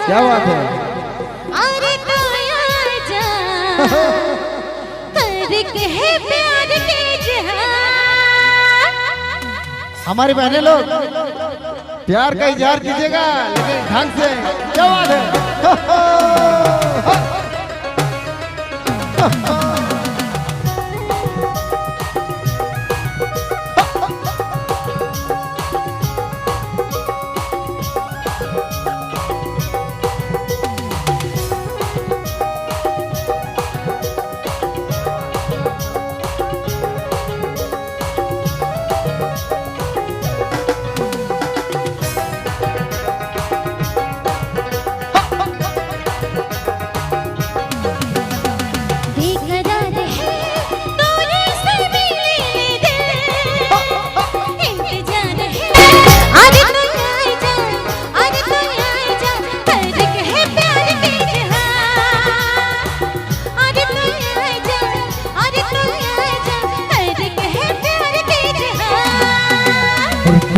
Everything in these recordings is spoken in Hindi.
क्या बात है। अरे तो आजा करके है प्यार के जहां। हमारी बहनें लोग प्यार का इजहार कीजिएगा लेकिन ढंग से। क्या बात है।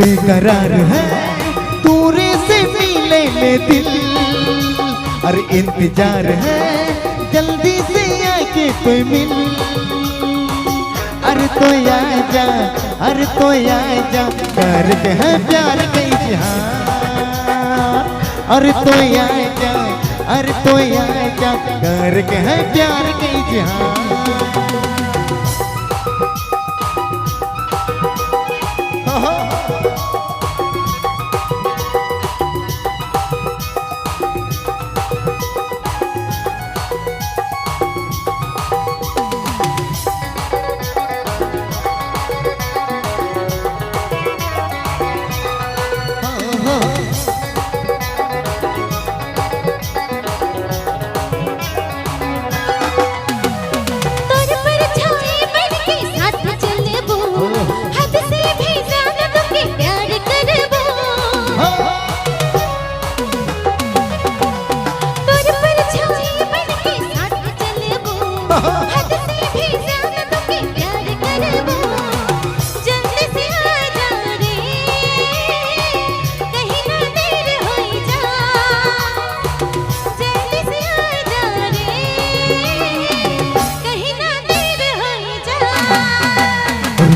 बेकरार है तूरे से मिले ले दिल, अरे इंतजार है जल्दी से आके कोई मिल। अरे तो आजा, अरे तो आजा करके है प्यार का इजहार। अरे तो आजा, अरे तो आजा करके है प्यार का इजहार।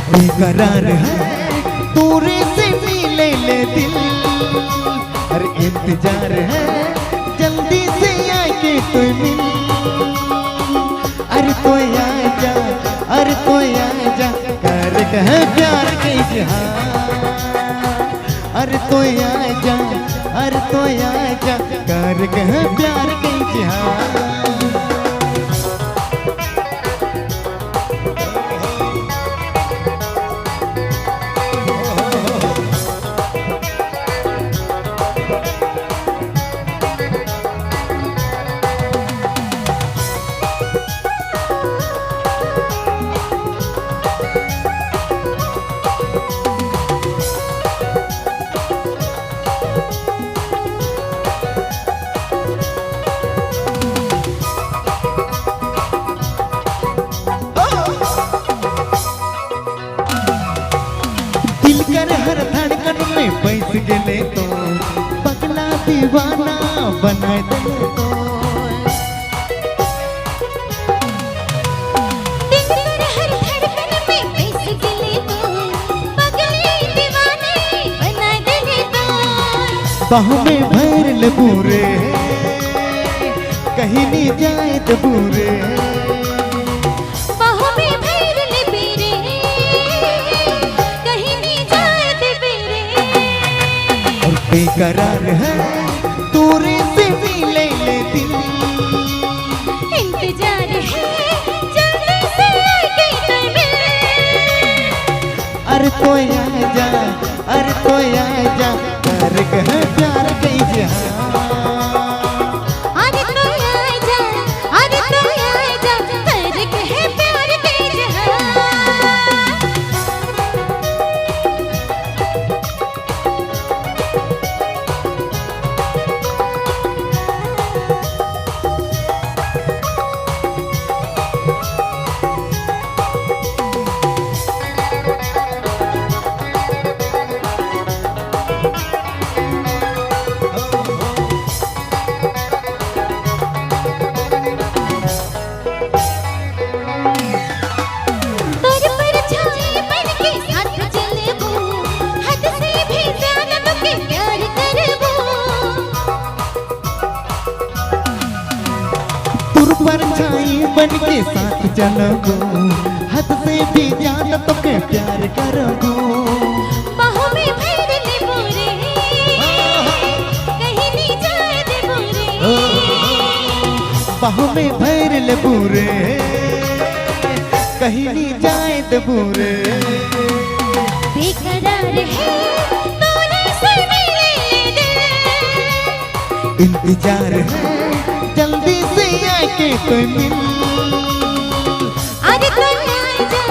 बेकरार है तूरे से मिले ले दिल, अरे इंतजार है जल्दी से आके कोई मिल। अरे तो आजा, अरे तो आजा करके है प्यार का इजहार। अरे तो आजा, अरे तो आजा करके है प्यार का इजहार। हर धड़कन में बैस गले तो पगला दीवाना बना दे तो। हर धड़कन में बैस गले तो पगले दीवाने बना दे तो। बाहों में भर ले पूरे कहीं नहीं जाए तो पूरे। बेकरार है तूरे से मिले ले दिल, इंतजार है जल्दी से आके कोई मिल। अरे तो आजा, अरे तो आजा करके है प्यार का इजहार। अरे तो आजा, अरे तो आजा करके है प्यार का इजहार। बन के साथ चलोगो, हद से भी ज्यादा तो के प्यार करोगो। बाहों में भर ले पूरे, कहीं नहीं जाए दे बुरे। बाहों में भर ले पूरे, कहीं नहीं जाए दे बुरे। बेकरार है तूने से मेरे दिल, इंतजार है जल्दी से आके कोई मिल। अरे तू आ जा,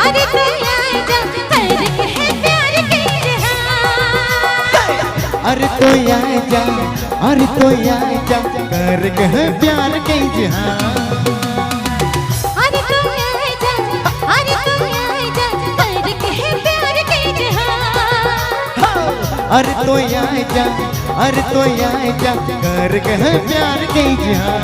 अरे तू आ जा, फर्क है प्यार के जहां। अरे तो आ जा, अरे तो आ जा, कर कह प्यार के जहां। अरे तू आ जा, अरे तू आ जा, फर्क है प्यार के जहां। अरे तो आ जा, अरे तो आ जा, कर कह प्यार के जहां।